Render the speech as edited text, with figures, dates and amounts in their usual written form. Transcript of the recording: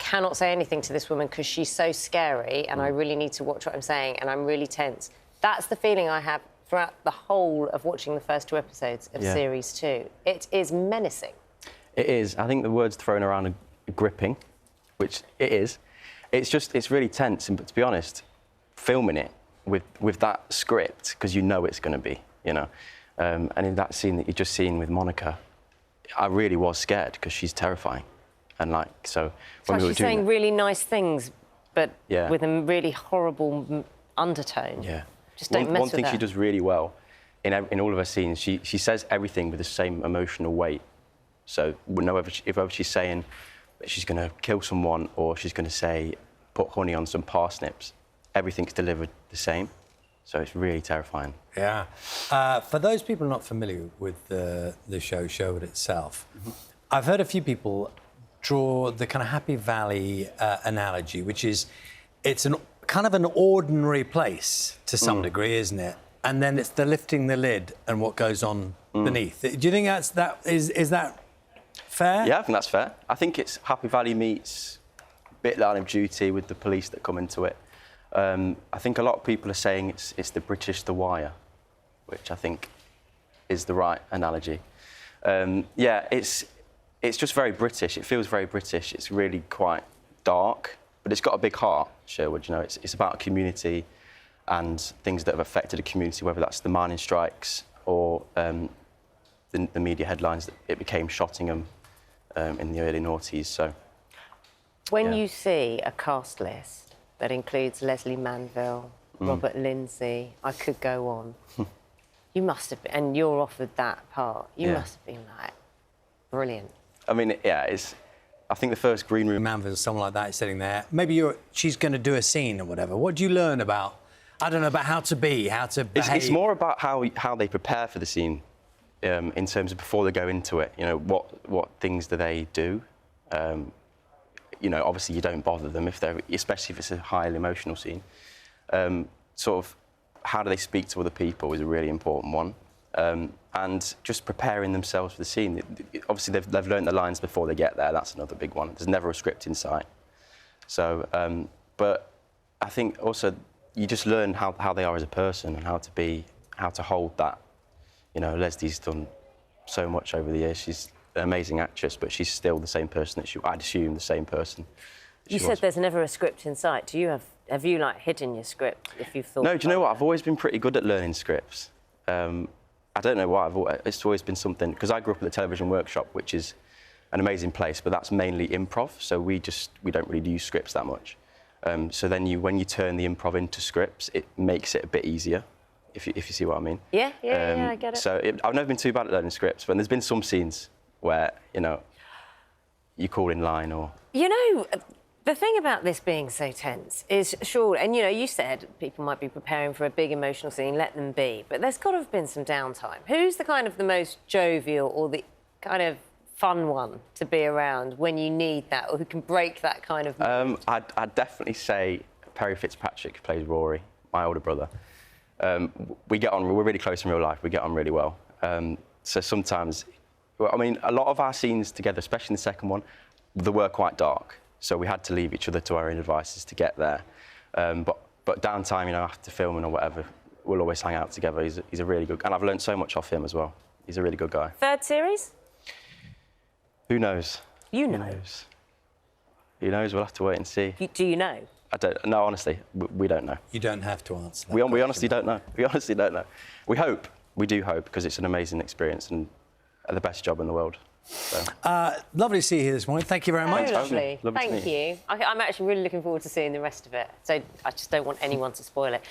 cannot say anything to this woman because she's so scary and I really need to watch what I'm saying and I'm really tense. That's the feeling I have throughout the whole of watching the first 2 episodes of Series 2. It is menacing. It is. I think the word's thrown around are gripping, which it is. It's really tense, and to be honest, filming it with that script, because you know it's going to be, you know, and in that scene that you just seen with Monica, I really was scared because she's terrifying. And like, so when we were she's saying really nice things, but with a really horrible undertone. Yeah. Just don't mess with her. One thing she does really well in all of her scenes, she says everything with the same emotional weight. So if ever she's saying that she's going to kill someone or she's going to say put honey on some parsnips, everything's delivered the same. So it's really terrifying. Yeah. For those people not familiar with the show Sherwood itself, I've heard a few people draw the kind of Happy Valley analogy, which is it's kind of an ordinary place to some degree, isn't it? And then it's the lifting the lid and what goes on beneath. Do you think is that fair? Yeah, I think that's fair. I think it's Happy Valley meets a bit Line of Duty with the police that come into it. I think a lot of people are saying it's the British The Wire, which I think is the right analogy. Yeah, it's just very British. It feels very British. It's really quite dark, but it's got a big heart, Sherwood, you know. It's about a community and things that have affected a community, whether that's the mining strikes or the media headlines that it became Shottingham in the early noughties, so... When you see a cast list that includes Leslie Manville, Robert Lindsay, I could go on, you must have been, and you're offered that part, you must have been like, brilliant. I mean, yeah, I think the first green room... Manville, someone like that is sitting there. Maybe she's going to do a scene or whatever. What do you learn about, I don't know, about how to be, how to behave? It's more about how they prepare for the scene in terms of before they go into it. You know, what things do they do? You know, obviously you don't bother them especially if it's a highly emotional scene. Sort of how do they speak to other people is a really important one. And just preparing themselves for the scene. Obviously, they've learned the lines before they get there. That's another big one. There's never a script in sight. So, but I think also you just learn how they are as a person and how to hold that. You know, Leslie's done so much over the years. She's an amazing actress, but she's still the same person that I'd assume the same person. You said there's never a script in sight. Do you have you like hidden your script if you've thought? No, do you know what? I've always been pretty good at learning scripts. I don't know why. It's always been something, because I grew up at the Television Workshop, which is an amazing place, but that's mainly improv, so we don't really use scripts that much. So then when you turn the improv into scripts, it makes it a bit easier, if you see what I mean. Yeah, I get it. So I've never been too bad at learning scripts, but there's been some scenes where, you know, you call in line or... You know, the thing about this being so tense is, sure, and, you know, you said people might be preparing for a big emotional scene, let them be, but there's got to have been some downtime. Who's the kind of the most jovial or the kind of fun one to be around when you need that, or who can break that kind of mood? I'd definitely say Perry Fitzpatrick, who plays Rory, my older brother. We get on, we're really close in real life, we get on really well. So sometimes, well, I mean, a lot of our scenes together, especially in the second one, they were quite dark. So we had to leave each other to our own devices to get there. But downtime, you know, after filming or whatever, we'll always hang out together. He's a really good... And I've learned so much off him as well. He's a really good guy. Third series? Who knows? You know. Who knows? Who knows? We'll have to wait and see. Do you know? I don't... No, honestly, we don't know. You don't have to answer that. We honestly don't know. We honestly don't know. We hope. We do hope, because it's an amazing experience and the best job in the world. So. Lovely to see you here this morning. Thank you very much. Lovely. Thank you. I'm actually really looking forward to seeing the rest of it. So I just don't want anyone to spoil it.